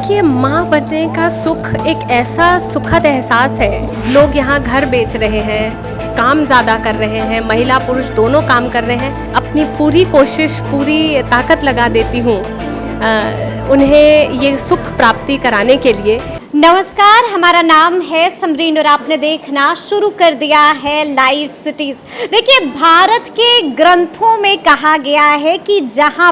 देखिए, माँ बनने का सुख एक ऐसा सुखद एहसास है। लोग यहाँ घर बेच रहे हैं, काम ज़्यादा कर रहे हैं, महिला पुरुष दोनों काम कर रहे हैं। अपनी पूरी कोशिश, पूरी ताकत लगा देती हूँ उन्हें ये सुख प्राप्ति कराने के लिए। नमस्कार, हमारा नाम है समरीन और आपने देखना शुरू कर दिया है लाइव सिटीज। देखिए, भारत के ग्रंथों में कहा गया है कि जहाँ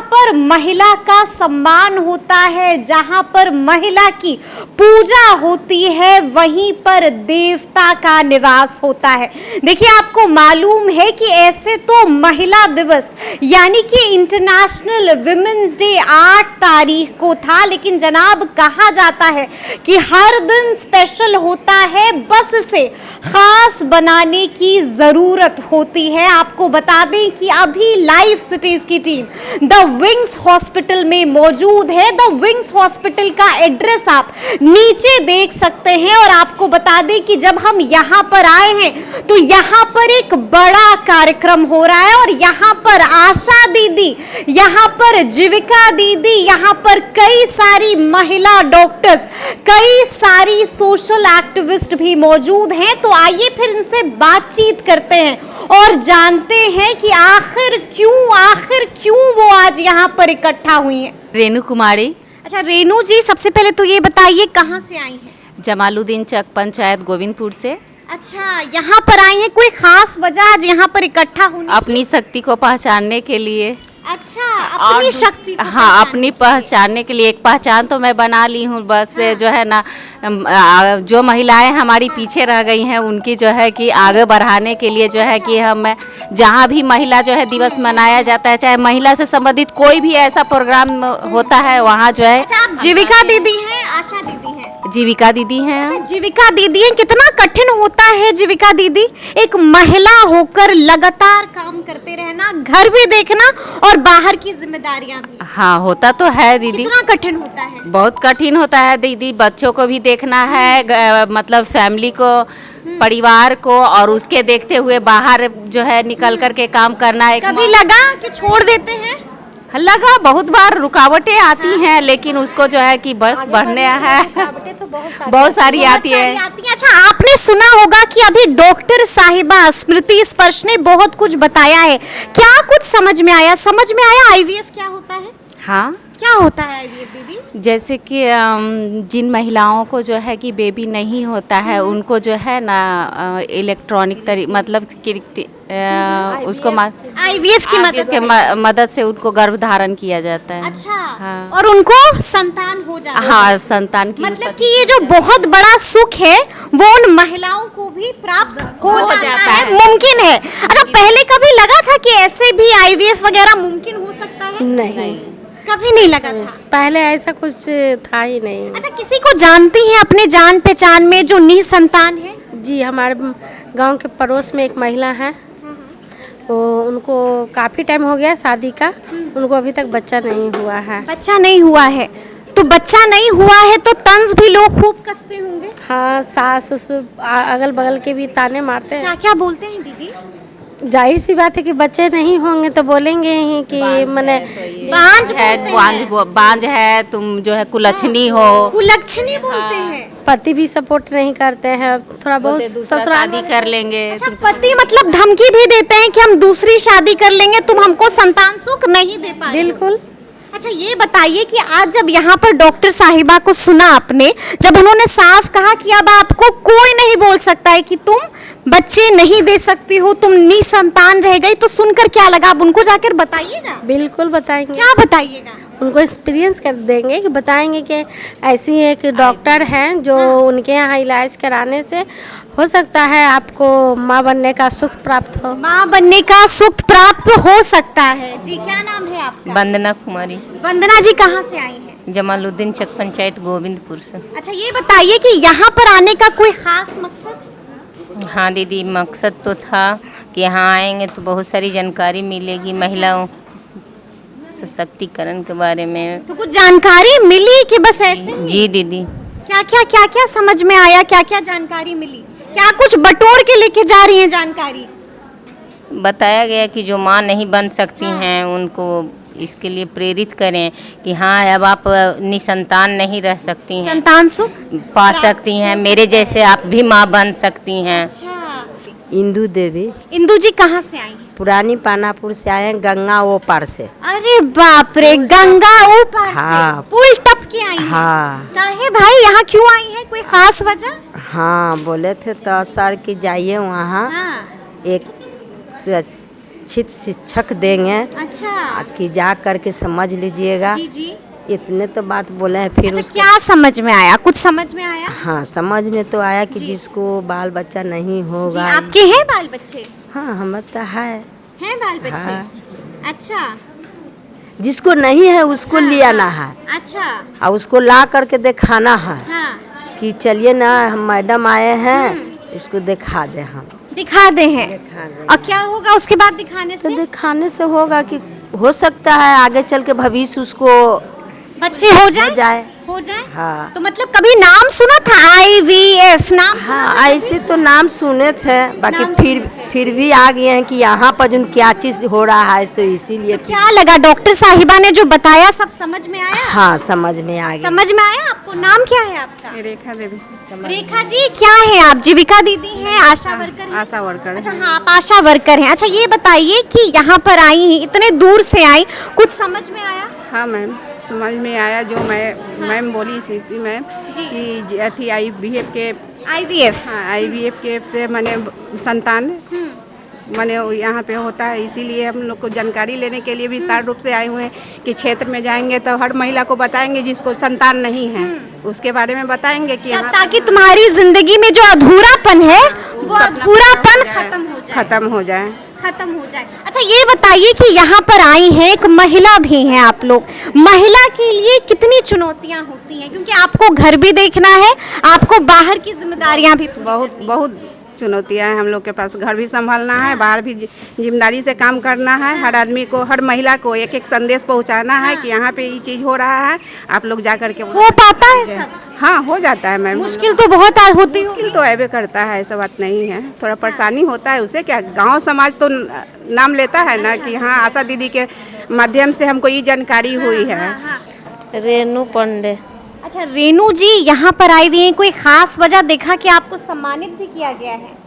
पर महिला का सम्मान होता है, जहाँ पर महिला की पूजा होती है, वहीं पर देवता का निवास होता है। देखिए, आपको मालूम है कि ऐसे तो महिला दिवस यानी कि इंटरनेशनल विमेंस डे 8 तारीख को था, लेकिन जनाब कहा जाता है कि हर दिन स्पेशल होता है, बस इसे खास बनाने की जरूरत होती है। आपको बता दें कि अभी लाइव सिटीज की टीम द विंग्स हॉस्पिटल में मौजूद है। द विंग्स हॉस्पिटल का एड्रेस आप नीचे देख सकते हैं और आपको बता दें कि जब हम यहाँ पर आए हैं तो यहाँ पर एक बड़ा कार्यक्रम हो रहा है और यहाँ पर आशा दीदी, यहाँ पर जीविका दीदी, यहाँ पर कई सारी महिला डॉक्टर्स, कई सारी सोशल एक्टिविस्ट भी मौजूद हैं। तो आइए फिर इनसे बातचीत करते हैं और जानते हैं कि आखिर क्यों वो आज यहाँ पर इकट्ठा हुई हैं। रेणु कुमारी। अच्छा रेणु जी, सबसे पहले तो ये बताइए कहाँ से आई हैं? जमालुद्दीन चक पंचायत गोविंदपुर से। अच्छा, यहाँ पर आई हैं, कोई खास वजह आज यहाँ पर इकट्ठा होने? अपनी शक्ति को पहचानने के लिए। अच्छा, अपनी शक्ति को हाँ, अपनी पहचानने के लिए एक पहचान तो मैं बना ली हूँ। बस जो है ना, जो महिलाएं हमारी पीछे रह गई हैं उनकी जो है कि आगे बढ़ाने के लिए जो है कि हम जहाँ भी महिला जो है दिवस मनाया जाता है, चाहे महिला से संबंधित कोई भी ऐसा प्रोग्राम होता है, वहाँ जो है। अच्छा, आप जीविका दीदी हैं, आशा दीदी हैं? जीविका दीदी हैं। अच्छा, जीविका दीदी हैं। कितना कठिन होता है जीविका दीदी, एक महिला होकर लगातार काम करते रहना, घर भी देखना और बाहर की जिम्मेदारियां भी। हाँ, होता तो है दीदी। कितना कठिन होता है? बहुत कठिन होता है दीदी। बच्चों को भी देखना है, मतलब फैमिली को, परिवार को, और उसके देखते हुए बाहर जो है निकल करके काम करना है। कभी लगा कि छोड़ देते हैं? लगा, बहुत बार रुकावटें आती हैं, लेकिन उसको जो है कि बस बढ़ने है। तो बहुत सारी आती है। अच्छा, आपने सुना होगा कि अभी डॉक्टर साहिबा स्मृति स्पर्श ने बहुत कुछ बताया है। क्या कुछ समझ में आया? आईवीएफ क्या होता है? हाँ, क्या होता है आईवीएफ दीदी? जैसे कि जिन महिलाओं को जो है कि बेबी नहीं होता है, उनको जो है ना इलेक्ट्रॉनिक मतलब उसको आईवीएफ की मदद से उनको गर्भधारण किया जाता है। अच्छा, हाँ। और उनको संतान हो जाता है। हाँ, संतान की मतलब कि ये जो बहुत बड़ा सुख है वो उन महिलाओं को भी प्राप्त हो जाता है, मुमकिन है। अच्छा, पहले कभी लगा था कि ऐसे भी आईवीएफ वगैरह मुमकिन हो सकता है? नहीं, कभी नहीं लगा था। पहले ऐसा कुछ था ही नहीं। अच्छा, किसी को जानती हैं अपने जान पहचान में जो निसंतान है? जी, हमारे गांव के पड़ोस में एक महिला है, तो उनको काफ़ी टाइम हो गया शादी का, उनको अभी तक बच्चा नहीं हुआ है। बच्चा नहीं हुआ है तो बच्चा नहीं हुआ है तो तंज भी लोग खूब कसते होंगे। हाँ, सास ससुर अगल बगल के भी ताने मारते हैं। क्या क्या बोलते हैं दीदी? जाहिर सी बात है कि बच्चे नहीं होंगे तो बोलेंगे ही कि मैंने बांझ है, तुम जो है कुलच्छनी हो। कुलच्छनी बोलते हैं। पति भी सपोर्ट नहीं करते हैं, थोड़ा बहुत ससुराल शादी कर लेंगे। अच्छा, पति मतलब धमकी भी देते हैं कि हम दूसरी शादी कर लेंगे, तुम हमको संतान सुख नहीं दे पाए। बिल्कुल। अच्छा, ये बताइए कि आज जब यहाँ पर डॉक्टर साहिबा को सुना आपने, जब उन्होंने साफ कहा कि अब आपको कोई नहीं बोल सकता है कि तुम बच्चे नहीं दे सकती हो, तुम निसंतान रह गई, तो सुनकर क्या लगा? आप उनको जाकर बताइएगा? बिल्कुल बताएंगे। क्या बताइएगा? उनको एक्सपीरियंस कर देंगे, कि बताएंगे कि ऐसी एक डॉक्टर हैं जो उनके यहाँ इलाज कराने से हो सकता है आपको माँ बनने का सुख प्राप्त हो। माँ बनने का सुख प्राप्त हो सकता है। जी, क्या नाम है आपका? वंदना कुमारी। वंदना जी, कहाँ से आई हैं? जमालुद्दीन चक पंचायत गोविंदपुर से। अच्छा, ये बताइए कि यहाँ पर आने का कोई खास मकसद? हाँ दीदी, मकसद तो था कि यहाँ आएंगे तो बहुत सारी जानकारी मिलेगी महिलाओं सशक्तिकरण के बारे में। तो कुछ जानकारी मिली कि बस ऐसे? जी दीदी। क्या क्या समझ में आया? क्या क्या जानकारी मिली? क्या कुछ बटोर के लेके जा रही हैं जानकारी? बताया गया कि जो माँ नहीं बन सकती हैं उनको इसके लिए प्रेरित करें कि हाँ अब आप निसंतान नहीं रह सकती हैं, संतान सुख पा सकती हैं, मेरे जैसे आप भी माँ बन सकती हैं। अच्छा इंदू देवी इंदू जी कहाँ से आई हैं? पुरानी पानापुर से आए हैं, गंगा वो पार से। अरे बाप रे, गंगा ऊपर हाँ। से पुल टप के आई हैं। हाँ काहे भाई यहाँ क्यों आई है, कोई खास वजह? हाँ, बोले थे तो सर की जाइए वहाँ, हाँ। एक से अच्छित शिक्षक देंगे अच्छा कि जा करके समझ लीजिएगा। जी जी। इतने तो बात बोले हैं। फिर अच्छा उसको क्या समझ में आया, कुछ समझ में आया? हाँ, समझ में तो आया कि जिसको बाल बच्चा नहीं जी, होगा। आपके हैं बाल बच्चे? हाँ, हम तो है। हैं बाल बच्चे? हाँ। अच्छा जिसको नहीं है उसको ले आना है अच्छा। और उसको ला करके दिखाना है हाँ कि चलिए ना, हम मैडम आए हैं, उसको दिखा दे। हम दिखा दे हैं। दिखा दे। और क्या होगा उसके बाद दिखाने तो से? दिखाने से होगा कि हो सकता है आगे चल के भविष्य उसको बच्चे हो जाए हो जाए। हाँ। तो मतलब कभी नाम सुना था IVF नाम सुना हाँ, था ऐसे तो नाम सुने थे, बाकी नाम फिर भी आ गए हैं कि यहाँ पर जो क्या चीज हो रहा है, सो इसीलिए कभी? क्या लगा डॉक्टर साहिबा ने जो बताया सब समझ में आया? हाँ, समझ में आ गया। समझ में आया आपको? नाम क्या है आपका? रेखा देवी से। रेखा जी क्या है आप? जीविका दीदी हैं, आशा वर्कर हैं? आशा वर्कर। अच्छा हाँ, आप आशा वर्कर हैं। अच्छा ये बताइए कि यहाँ पर आई हैं, इतने दूर से आई, कुछ समझ में आया? हाँ मैम, समझ में आया जो मैम बोली स्मृति मैम कि अथी IVF के IVF हाँ IVF के से मैंने संतान मैंने यहाँ पे होता है, इसीलिए हम लोग को जानकारी लेने के लिए विस्तार रूप से आए हुए हैं कि क्षेत्र में जाएंगे तो हर महिला को बताएंगे जिसको संतान नहीं है उसके बारे में बताएंगे कि यहाँ ताकि तुम्हारी जिंदगी में जो अधूरापन है वो अधूरापन खत्म हो जाए। अच्छा ये बताइए कि यहाँ पर आई हैं, एक महिला भी हैं आप लोग, महिला के लिए कितनी चुनौतियाँ होती हैं? क्योंकि आपको घर भी देखना है, आपको बाहर की जिम्मेदारियाँ भी बहुत चुनौतियाँ हैं हम लोग के पास। घर भी संभालना है, बाहर भी जिम्मेदारी से काम करना है। हर आदमी को, हर महिला को एक एक संदेश पहुंचाना है कि यहाँ पे ये चीज़ हो रहा है, आप लोग जा करके हो पाता है सब? हाँ, हो जाता है मैम। मुश्किल तो बहुत होती मुश्किल तो ऐसे करता है, ऐसा बात नहीं है, थोड़ा परेशानी होता है। उसे क्या, गांव समाज तो नाम लेता है ना कि हाँ आशा दीदी के माध्यम से हमको ये जानकारी हुई है। रेनू पांडे। अच्छा रेनू जी यहाँ पर आई हुई हैं, कोई खास वजह देखा कि आपको सम्मानित भी किया गया है?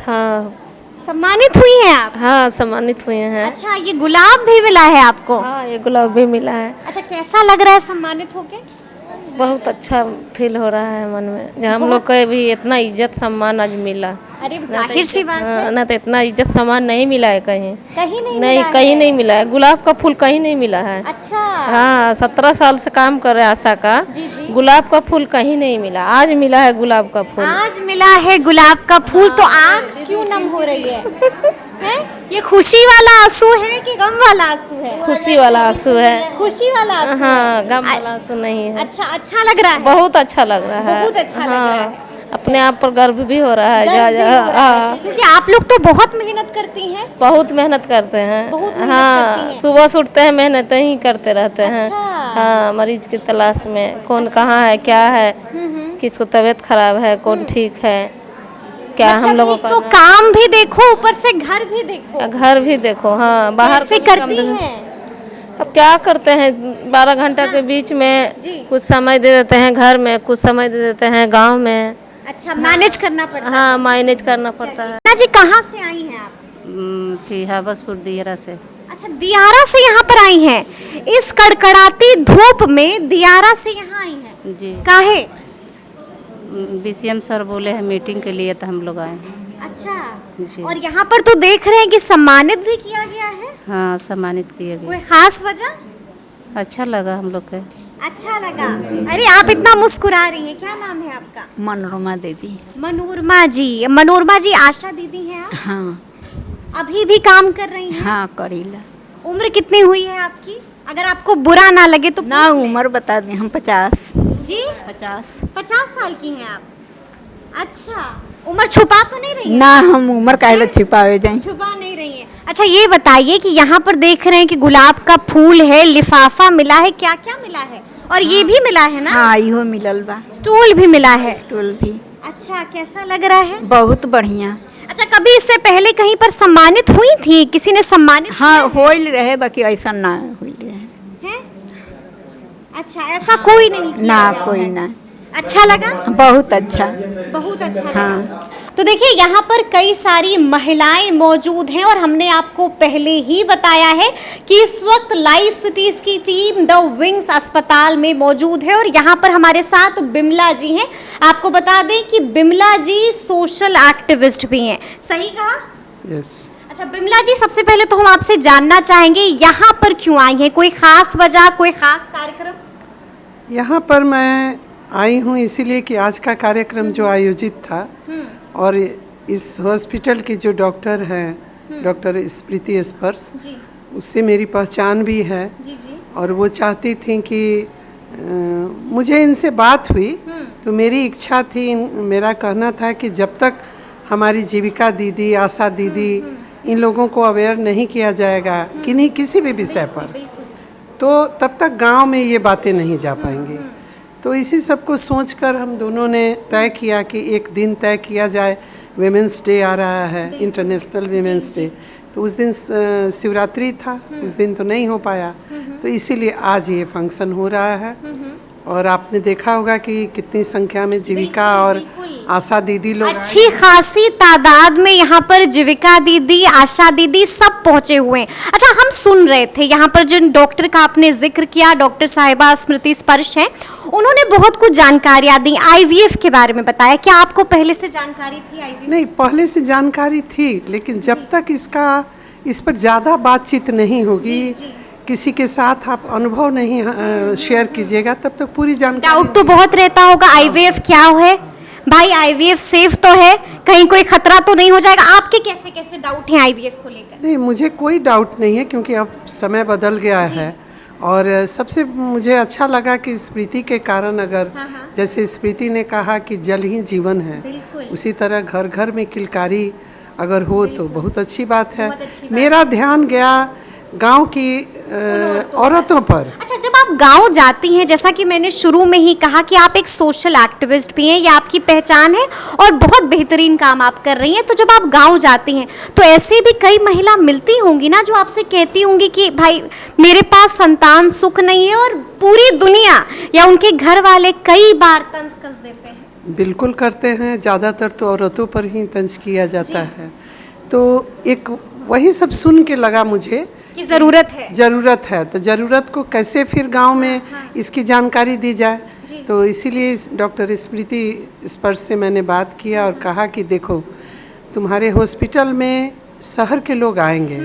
हाँ सम्मानित हुई हैं आप? हाँ, सम्मानित हुए हैं। अच्छा ये गुलाब भी मिला है आपको? हाँ, ये गुलाब भी मिला है। अच्छा कैसा लग रहा है सम्मानित होके? बहुत अच्छा फील हो रहा है मन में, जो हम लोग को भी इतना इज्जत सम्मान आज मिला। अरे जाहिर सी बात है, ना तो इतना इज्जत सम्मान नहीं मिला है कहीं कहीं नहीं, कहीं नहीं मिला है। गुलाब का फूल कहीं नहीं मिला है। अच्छा हाँ, 17 साल से काम कर रहे आशा का। गुलाब का फूल कहीं नहीं मिला, आज मिला है गुलाब का फूल। आज मिला है गुलाब का फूल, तो आँख क्यों नम हो रही है? हैं? ये खुशी वाला आंसू है कि गम वाला आंसू है? खुशी वाला आंसू है। खुशी वाला आंसू हाँ, गम वाला आंसू नहीं है। अच्छा अच्छा लग रहा है? बहुत अच्छा लग रहा है। बहुत अच्छा लग रहा है। अपने आप पर गर्व भी हो रहा है। क्योंकि आप लोग तो बहुत मेहनत करती हैं। बहुत मेहनत करते हैं। बहुत मेहनत करती हाँ, हैं। सुबह से उठते हैं, मेहनत ही करते रहते हैं। अच्छा। हाँ, मरीज की तलाश में, कौन कहाँ है, क्या है, किसको तबीयत खराब है, कौन ठीक है, क्या हम लोगों का तो काम भी देखो, ऊपर से घर भी देखो, घर भी देखो। हाँ, बाहर से का भी काम करती देखो। हैं। अब क्या करते हैं, 12 घंटा के बीच में कुछ समय दे देते हैं घर में, कुछ समय दे देते हैं गांव में। अच्छा मैनेज करना पड़ता है। हाँ, मैनेज करना पड़ता है। ना जी कहाँ से आई हैं आप? फिहाबसपुर दियरा से। अच्छा दियारा से यहाँ पर आई हैं, इस कड़कड़ाती धूप में दियारा से यहाँ आई हैं? जी, काहे? BCM सर बोले हैं मीटिंग के लिए, तो हम लोग आए हैं। अच्छा जी। और यहाँ पर तो देख रहे हैं कि सम्मानित भी किया गया है, हाँ, सम्मानित किए गए। कोई खास वजह? अच्छा लगा हम लोग के। अच्छा लगा। अरे आप इतना मुस्कुरा रही हैं, क्या नाम है आपका? मनोरमा देवी। मनोरमा जी। मनोरमा जी आशा दीदी हैं आप? हाँ अभी भी काम कर रही हैं? हाँ, करीला। उम्र कितनी हुई है आपकी, अगर आपको बुरा ना लगे तो? ना उम्र बता दें, हम 50। जी 50 साल की हैं आप? अच्छा उम्र छुपा तो नहीं रही है? ना, हम उम्र काहे छिपावे जाए। छुपा नहीं रही है। अच्छा ये बताइए कि यहाँ पर देख रहे हैं कि गुलाब का फूल है, लिफाफा मिला है, क्या क्या मिला है? और ये भी मिला है ना? हाँ, इहो मिलल बा, स्टूल भी मिला है। टोल भी। अच्छा कैसा लग रहा है? बहुत बढ़िया। अच्छा कभी इससे पहले कहीं पर सम्मानित हुई थी, किसी ने सम्मानित? हाँ, होइल रहे, बाकी ऐसा ना होइल रहे। अच्छा, ऐसा कोई नहीं किया ना गया कोई है। ना। अच्छा लगा? बहुत अच्छा। बहुत अच्छा लगा। तो देखिए यहाँ पर कई सारी महिलाएं मौजूद हैं और हमने आपको पहले ही बताया है कि इस वक्त लाइफ सिटीज की टीम द विंग्स अस्पताल में मौजूद है और यहाँ पर हमारे साथ बिमला जी हैं। आपको बता दें कि बिमला जी सोशल एक्टिविस्ट भी हैं, सही कहा? यस। अच्छा बिमला जी, सबसे पहले तो हम आपसे जानना चाहेंगे यहाँ पर क्यों आई हैं, कोई खास वजह, कोई खास कार्यक्रम? यहाँ पर मैं आई हूँ इसीलिए कि आज का कार्यक्रम जो आयोजित था और इस हॉस्पिटल की जो डॉक्टर हैं, डॉक्टर स्मृति स्पर्श, उससे मेरी पहचान भी है। जी जी। और वो चाहती थी कि मुझे इनसे बात हुई तो मेरी इच्छा थी, मेरा कहना था कि जब तक हमारी जीविका दीदी, आशा दीदी, इन लोगों को अवेयर नहीं किया जाएगा किसी भी विषय पर, तो तब तक गांव में ये बातें नहीं जा पाएंगी। तो इसी सब को सोचकर हम दोनों ने तय किया कि एक दिन तय किया जाए। वीमेंस डे आ रहा है, इंटरनेशनल वीमेंस डे, तो उस दिन शिवरात्रि था, उस दिन तो नहीं हो पाया, तो इसीलिए आज ये फंक्शन हो रहा है। और आपने देखा होगा कि कितनी संख्या में जीविका और आशा दीदी लोग अच्छी खासी तादाद में यहाँ पर जीविका दीदी, आशा दीदी सब पहुंचे हुए हैं। अच्छा, हम सुन रहे थे यहाँ पर जिन डॉक्टर का आपने जिक्र किया, डॉक्टर साहिबा स्मृति स्पर्श हैं, उन्होंने बहुत कुछ जानकारियां दी, आईवीएफ के बारे में बताया। क्या आपको पहले से जानकारी थी आईवीएफ? नहीं, पहले से जानकारी थी, लेकिन जब तक इस पर ज़्यादा बातचीत नहीं होगी, किसी के साथ आप अनुभव नहीं शेयर कीजिएगा, तब तक पूरी जानकारी। डाउट तो बहुत रहता होगा, आईवीएफ क्या है भाई, आईवीएफ सेफ तो है, कहीं कोई खतरा तो नहीं हो जाएगा? आपके कैसे कैसे डाउट हैं आईवीएफ को लेकर? नहीं, मुझे कोई डाउट नहीं है, क्योंकि अब समय बदल गया है। और सबसे मुझे अच्छा लगा कि स्मृति के कारण, अगर जैसे स्मृति ने कहा कि जल ही जीवन है, उसी तरह घर घर में किलकारी अगर हो तो बहुत अच्छी बात है। मेरा ध्यान गया गांव की औरतों पर। अच्छा, जब आप गांव जाती हैं, जैसा कि मैंने शुरू में ही कहा कि आप एक सोशल एक्टिविस्ट भी हैं, ये आपकी पहचान है और बहुत बेहतरीन काम आप कर रही हैं, तो जब आप गांव जाती हैं तो ऐसे भी कई महिला मिलती होंगी ना जो आपसे कहती होंगी कि भाई मेरे पास संतान सुख नहीं है, और पूरी दुनिया या उनके घर वाले कई बार तंज कस देते हैं। बिल्कुल करते हैं, ज़्यादातर तो औरतों पर ही तंज किया जाता है। तो एक वही सब सुन के लगा मुझे कि ज़रूरत है, तो ज़रूरत को कैसे फिर गांव में इसकी जानकारी दी जाए। तो इसीलिए डॉक्टर स्मृति स्पर्श से मैंने बात किया और कहा कि देखो, तुम्हारे हॉस्पिटल में शहर के लोग आएंगे,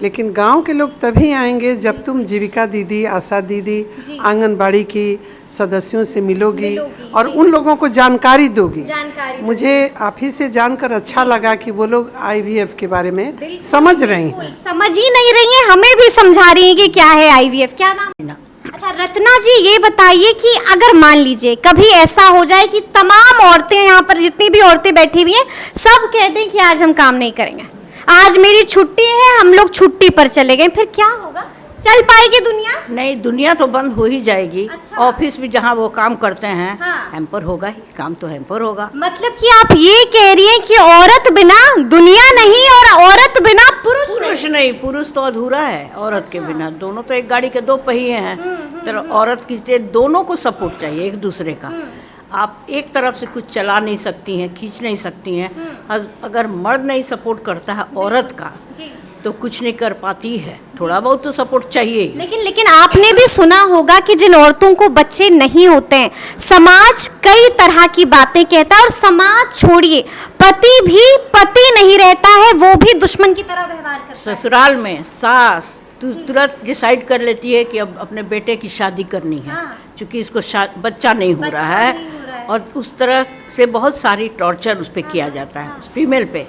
लेकिन गांव के लोग तभी आएंगे जब तुम जीविका दीदी, आशा दीदी, आंगनबाड़ी की सदस्यों से मिलोगी और उन लोगों को जानकारी दोगी। मुझे आप ही से जानकर अच्छा लगा कि वो लोग आईवीएफ के बारे में समझ रही हैं। समझ ही नहीं रही हैं, हमें भी समझा रही हैं कि क्या है आईवीएफ। क्या नाम? अच्छा रत्ना जी, ये बताइए कि अगर मान लीजिए कभी ऐसा हो जाए कि तमाम औरतें, यहाँ पर जितनी भी औरतें बैठी हुई हैं, सब कह दें कि आज हम काम नहीं करेंगे, आज मेरी छुट्टी है, हम लोग छुट्टी पर चले गए, फिर क्या होगा? चल पाएगी दुनिया? नहीं, दुनिया तो बंद हो ही जाएगी। अच्छा। ऑफिस भी जहाँ वो काम करते हैं, हाँ। हैम्पर होगा ही, काम तो हैम्पर होगा। मतलब कि आप ये कह रही हैं कि औरत बिना दुनिया नहीं और औरत बिना पुरुष नहीं, पुरुष तो अधूरा है औरत के बिना। दोनों तो एक गाड़ी के दो पहिए हैं, तो औरत की दोनों को सपोर्ट चाहिए एक दूसरे का। आप एक तरफ से कुछ चला नहीं सकती हैं, खींच नहीं सकती हैं। अगर मर्द नहीं सपोर्ट करता है औरत का, तो कुछ नहीं कर पाती है। थोड़ा बहुत तो सपोर्ट चाहिए। लेकिन आपने भी सुना होगा कि जिन औरतों को बच्चे नहीं होते हैं, समाज कई तरह की बातें कहता है, और समाज छोड़िए, पति भी पति नहीं रहता है, वो भी दुश्मन की तरह व्यवहार करता है। ससुराल में सास तुरंत डिसाइड कर लेती है कि अब अपने बेटे की शादी करनी है, क्योंकि इसको बच्चा नहीं हो रहा है, और उस तरह से बहुत सारी टॉर्चर उस पर किया जाता है, उस फीमेल पे।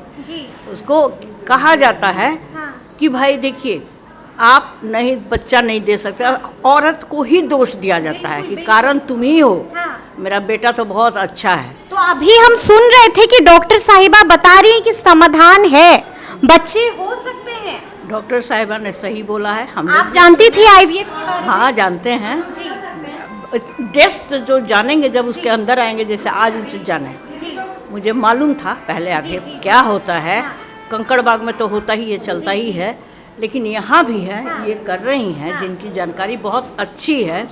उसको कहा जाता है कि भाई देखिए, आप नहीं बच्चा नहीं दे सकते, औरत को ही दोष दिया जाता है कि कारण तुम ही हो, मेरा बेटा तो बहुत अच्छा है। तो अभी हम सुन रहे थे कि डॉक्टर साहिबा बता रही हैं कि समाधान है, बच्चे हो सकते हैं। डॉक्टर साहिबा ने सही बोला है। हम आप जानती थी आईवीएफ के बारे में? हाँ, जानते हैं। डेप्थ जो जानेंगे जब उसके अंदर आएंगे, जैसे आज इनसे जाने, मुझे मालूम था पहले आईवीएफ क्या होता है। कंकड़बाग में तो होता ही है, चलता ही है, लेकिन यहाँ भी है, ये कर रही हैं, जिनकी जानकारी बहुत अच्छी है।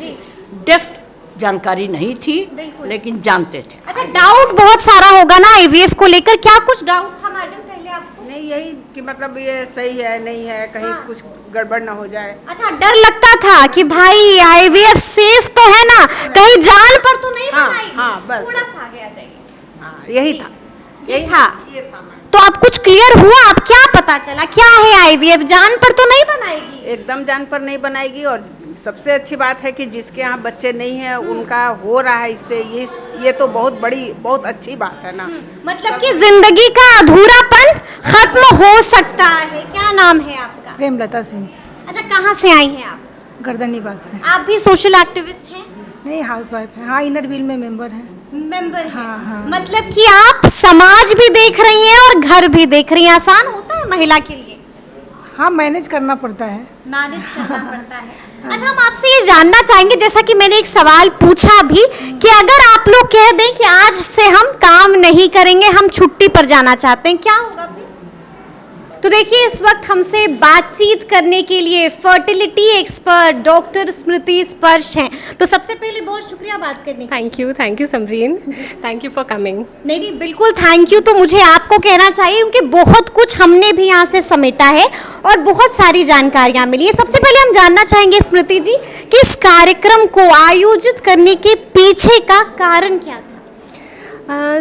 डेप्थ जानकारी नहीं थी, लेकिन जानते थे। अच्छा, डाउट बहुत सारा होगा ना आईवीएफ को लेकर, क्या कुछ डाउट था मैडम पहले आपको? नहीं, यही कि मतलब ये सही है नहीं है, कहीं कुछ गड़बड़ ना हो जाए। अच्छा, डर लगता था कि भाई आईवीएफ सेफ तो है ना, कहीं जान पर तो नहीं हाँ, बनाएगी? हाँ, बस, थोड़ा बस। सा आगे आ जाइए। हाँ, यही था, ये था। ये था मैडम। तो अब कुछ क्लियर हुआ, अब क्या पता चला, क्या है आईवीएफ? जान पर तो नहीं बनाएगी? एकदम जान पर नहीं बनाएगी, और सबसे अच्छी बात है कि जिसके यहाँ बच्चे नहीं हैं उनका हो रहा है इससे, ये तो बहुत अच्छी बात है ना। मतलब कि जिंदगी का अधूरापन खत्म हो सकता है। क्या नाम है आपका? प्रेमलता सिंह, अच्छा, कहाँ से आई हैं आप? गर्दनी बाग से। आप भी सोशल एक्टिविस्ट हैं? नहीं, हाउस वाइफ है। हाँ, इनर व्हील में मेंबर है। मेंबर हैं। हाँ, हाँ। मतलब कि आप समाज भी देख रही हैं और घर भी देख रही हैं। आसान होता है महिला के लिए? हाँ, मैनेज करना पड़ता है। मैनेज करना पड़ता है। अच्छा, हम आपसे ये जानना चाहेंगे, जैसा कि मैंने एक सवाल पूछा भी, कि अगर आप लोग कह दें कि आज से हम काम नहीं करेंगे, हम छुट्टी पर जाना चाहते हैं, क्या होगा फिर? तो देखिए, इस वक्त हमसे बातचीत करने के लिए फर्टिलिटी एक्सपर्ट डॉक्टर स्मृति स्पर्श हैं। तो सबसे पहले बहुत शुक्रिया बात करने का। Thank you Samreen, thank you for coming. नहीं, बिल्कुल थैंक यू तो मुझे आपको कहना चाहिए, क्योंकि बहुत कुछ हमने भी यहाँ से समेटा है और बहुत सारी जानकारियाँ मिली है। सबसे पहले हम जानना चाहेंगे स्मृति जी कि इस कार्यक्रम को आयोजित करने के पीछे का कारण क्या था?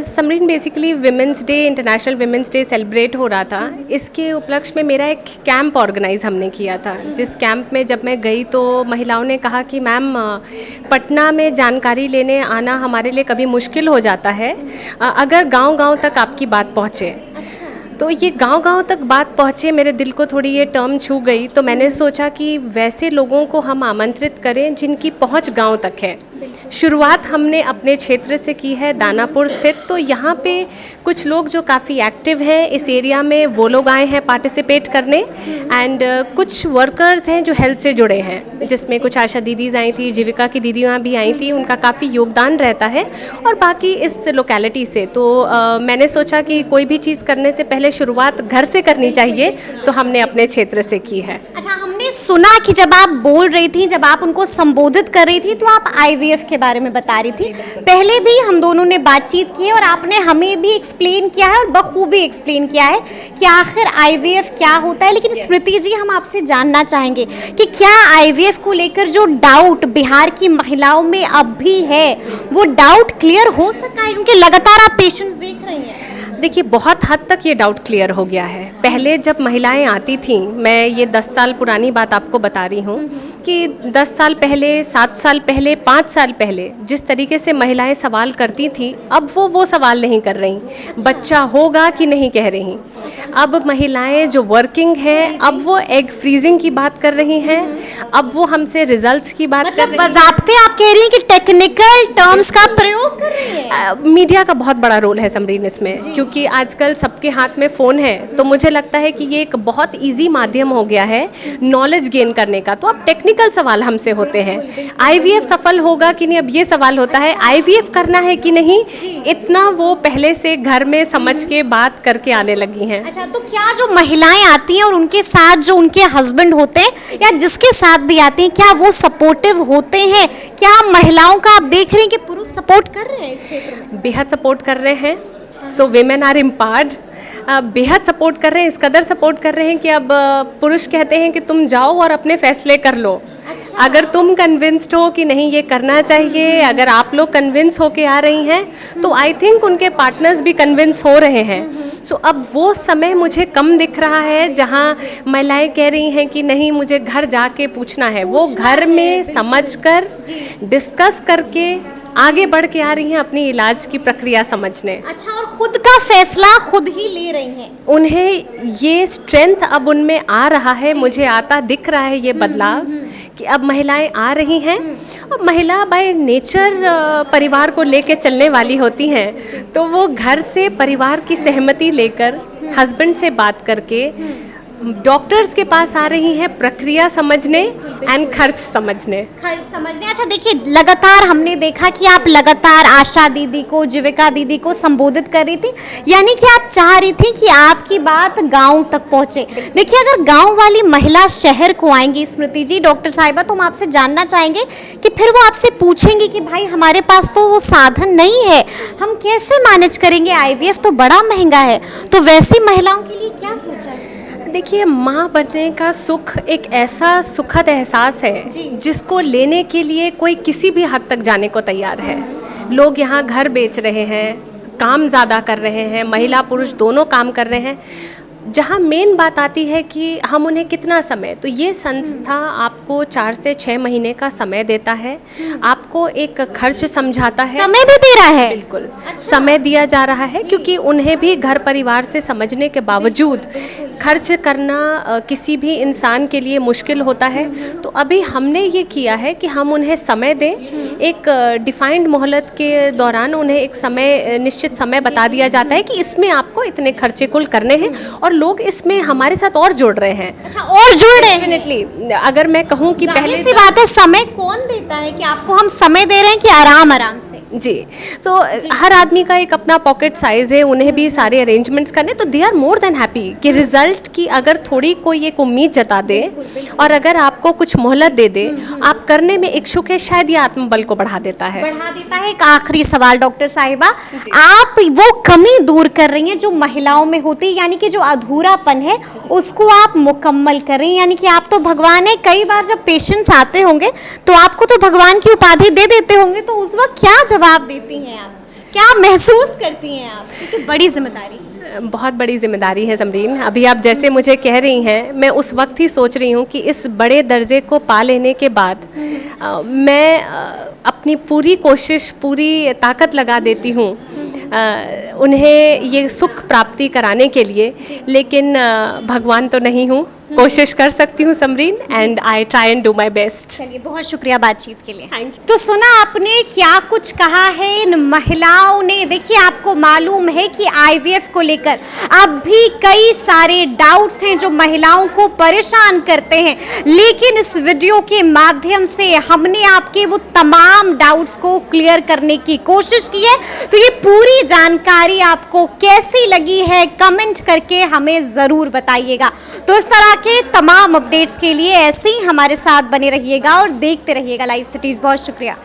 Samreen, basically women's day, international women's day celebrate हो रहा था। इसके उपलक्ष्य में मेरा एक कैंप ऑर्गेनाइज हमने किया था, जिस कैंप में जब मैं गई तो महिलाओं ने कहा कि मैम, पटना में जानकारी लेने आना हमारे लिए कभी मुश्किल हो जाता है अगर गांव-गांव तक आपकी बात पहुँचे। तो ये गांव-गांव तक बात पहुँचे, मेरे दिल को थोड़ी ये टर्म छू गई। तो मैंने सोचा कि वैसे लोगों को हम आमंत्रित करें जिनकी पहुँच गांव तक है। शुरुआत हमने अपने क्षेत्र से की है, दानापुर स्थित। तो यहाँ पे कुछ लोग जो काफ़ी एक्टिव हैं इस एरिया में, वो लोग आए हैं पार्टिसिपेट करने। एंड कुछ वर्कर्स हैं जो हेल्थ से जुड़े हैं, जिसमें कुछ आशा दीदीज आई थी, जीविका की दीदियाँ भी आई थी, उनका काफ़ी योगदान रहता है। और बाकी इस लोकेलिटी से तो मैंने सोचा कि कोई भी चीज़ करने से पहले शुरुआत घर से करनी चाहिए, तो हमने अपने क्षेत्र से की है। अच्छा, हमने सुना कि जब आप बोल रही थी, जब आप उनको संबोधित कर रही थी, तो आप आईवीएफ के बारे में बता रही थी। पहले भी हम दोनों ने बातचीत की है और आपने हमें भी एक्सप्लेन किया है और बखूबी एक्सप्लेन किया है कि आखिर आईवीएफ क्या होता है। लेकिन स्मृति जी, हम आपसे जानना चाहेंगे कि क्या आईवीएफ को लेकर जो डाउट बिहार की महिलाओं में अब भी है, वो डाउट क्लियर हो सका है? क्योंकि लगातार आप पेशेंट्स देख रही हैं। देखिए, बहुत हद तक ये डाउट क्लियर हो गया है। पहले जब महिलाएं आती थीं, मैं ये 10 साल पुरानी बात आपको बता रही हूँ कि 10 साल पहले, 7 साल पहले, 5 साल पहले जिस तरीके से महिलाएं सवाल करती थीं, अब वो सवाल नहीं कर रही। बच्चा होगा कि नहीं कह रही। अब महिलाएं जो वर्किंग हैं, अब वो एग फ्रीजिंग की बात कर रही हैं। अब वो हमसे रिजल्ट्स की बात कर रही हैं। बज़ाब्ते आप कह रही हैं कि टेक्निकल टर्म्स का प्रयोग कर रही हैं। मीडिया का बहुत बड़ा रोल है समरीन इसमें, क्योंकि आजकल सबके हाथ में फ़ोन है। तो मुझे लगता है कि ये एक बहुत इजी माध्यम हो गया है नॉलेज गेन करने का। तो अब टेक्निकल सवाल हमसे होते हैं, आईवीएफ सफल होगा कि नहीं, अब ये सवाल होता है, आईवीएफ करना है कि नहीं, इतना वो पहले से घर में समझ के बात करके आने लगी हैं। अच्छा, तो क्या जो महिलाएं आती हैं और उनके साथ जो उनके हस्बैंड होते हैं या जिसके साथ भी आती हैं, क्या वो सपोर्टिव होते हैं? क्या महिलाओं का आप देख रहे हैं कि पुरुष सपोर्ट कर रहे हैं इस क्षेत्र में? बेहद सपोर्ट कर रहे हैं। सो विमेन आर एम्पावर्ड, बेहद सपोर्ट कर रहे हैं। इस कदर सपोर्ट कर रहे हैं कि अब पुरुष कहते हैं कि तुम जाओ और अपने फैसले कर लो। अच्छा। अगर तुम कन्विंस्ड हो कि नहीं ये करना चाहिए, अगर आप लोग कन्विंस होके आ रही हैं, तो आई थिंक उनके पार्टनर्स भी कन्विंस हो रहे हैं। सो अब वो समय मुझे कम दिख रहा है जहाँ महिलाएं कह रही हैं कि नहीं, मुझे घर जाके पूछना है। वो घर में समझकर, डिस्कस करके आगे बढ़ के आ रही हैं अपनी इलाज की प्रक्रिया समझने। अच्छा, और खुद का फैसला खुद ही ले रही हैं। उन्हें ये स्ट्रेंथ अब उनमें आ रहा है, मुझे आता दिख रहा है ये बदलाव कि अब महिलाएं आ रही हैं। और महिला बाय नेचर परिवार को लेके चलने वाली होती हैं, तो वो घर से परिवार की सहमति लेकर, हस्बैंड से बात करके, डॉक्टर्स के पास आ रही हैं प्रक्रिया समझने एंड खर्च समझने। खर्च समझने। अच्छा देखिए, लगातार हमने देखा कि आप लगातार आशा दीदी को, जीविका दीदी को संबोधित कर रही थी, यानी कि आप चाह रही थी कि आपकी बात गांव तक पहुंचे। देखिए, अगर गांव वाली महिला शहर को आएंगी स्मृति जी, डॉक्टर साहिबा, तो हम आपसे जानना चाहेंगे कि फिर वो आपसे पूछेंगे कि भाई हमारे पास तो वो साधन नहीं है, हम कैसे मैनेज करेंगे, आईवीएफ तो बड़ा महंगा है। तो वैसी महिलाओं के लिए क्या सोचा है? देखिए, माँ बनने का सुख एक ऐसा सुखद एहसास है जिसको लेने के लिए कोई किसी भी हद तक जाने को तैयार है। लोग यहाँ घर बेच रहे हैं, काम ज़्यादा कर रहे हैं, महिला पुरुष दोनों काम कर रहे हैं। जहाँ मेन बात आती है कि हम उन्हें कितना समय, तो ये संस्था आपको 4 से 6 महीने का समय देता है, आपको एक खर्च समझाता है। समय भी दे रहा है? बिल्कुल, समय दिया जा रहा है, क्योंकि उन्हें भी घर परिवार से समझने के बावजूद खर्च करना किसी भी इंसान के लिए मुश्किल होता है। तो अभी हमने ये किया है कि हम उन्हें समय दें, एक डिफाइंड मोहलत के दौरान उन्हें एक समय, निश्चित समय बता दिया जाता है कि इसमें आपको इतने खर्चे कुल करने हैं, और लोग इसमें हमारे साथ और जुड़ रहे हैं। अच्छा, और जुड़ रहे हैं? डेफिनेटली। अगर मैं कहूँ कि पहले सी बात है, समय कौन देता है कि आपको हम समय दे रहे हैं कि आराम आराम से? जी, तो हर आदमी का एक अपना पॉकेट साइज है, उन्हें भी सारे अरेंजमेंट्स करने, तो they are more than happy कि रिजल्ट की अगर थोड़ी कोई एक उम्मीद जता दे और अगर आपको कुछ मोहलत दे दे, आप करने में इच्छुक है, शायद ये आत्मबल को बढ़ा देता है। बढ़ा देता है। एक आखिरी सवाल डॉक्टर साहिबा, आप वो कमी दूर कर रही हैं जो महिलाओं में होती है, यानी कि जो अधूरापन है उसको आप मुकम्मल कर रही हैं, यानी कि आप तो भगवान है। कई बार जब पेशेंट्स आते होंगे तो आपको तो भगवान की उपाधि दे देते होंगे, तो उस वक्त क्या जवाब देती हैं आप, क्या महसूस करती हैं आप? क्योंकि बड़ी जिम्मेदारी, बहुत बड़ी जिम्मेदारी है समरीन। अभी आप जैसे मुझे कह रही हैं, मैं उस वक्त ही सोच रही हूँ कि इस बड़े दर्जे को पा लेने के बाद मैं अपनी पूरी कोशिश, पूरी ताकत लगा देती हूँ उन्हें ये सुख प्राप्ति कराने के लिए, लेकिन भगवान तो नहीं हूँ, कोशिश कर सकती हूँ Samreen, and I try and do my best. चलिए, बहुत शुक्रिया बातचीत के लिए। Thank you. तो सुना आपने क्या कुछ कहा है इन महिलाओं ने। देखिए, आपको मालूम है कि आईवीएफ को लेकर अब भी कई सारे डाउट्स हैं जो महिलाओं को परेशान करते हैं, लेकिन इस वीडियो के माध्यम से हमने आपके वो तमाम डाउट्स को क्लियर करने की कोशिश की है। तो ये पूरी जानकारी आपको कैसी लगी है, कमेंट करके हमें ज़रूर बताइएगा। तो इस तरह के तमाम अपडेट्स के लिए ऐसे ही हमारे साथ बने रहिएगा और देखते रहिएगा लाइव सिटीज़। बहुत शुक्रिया।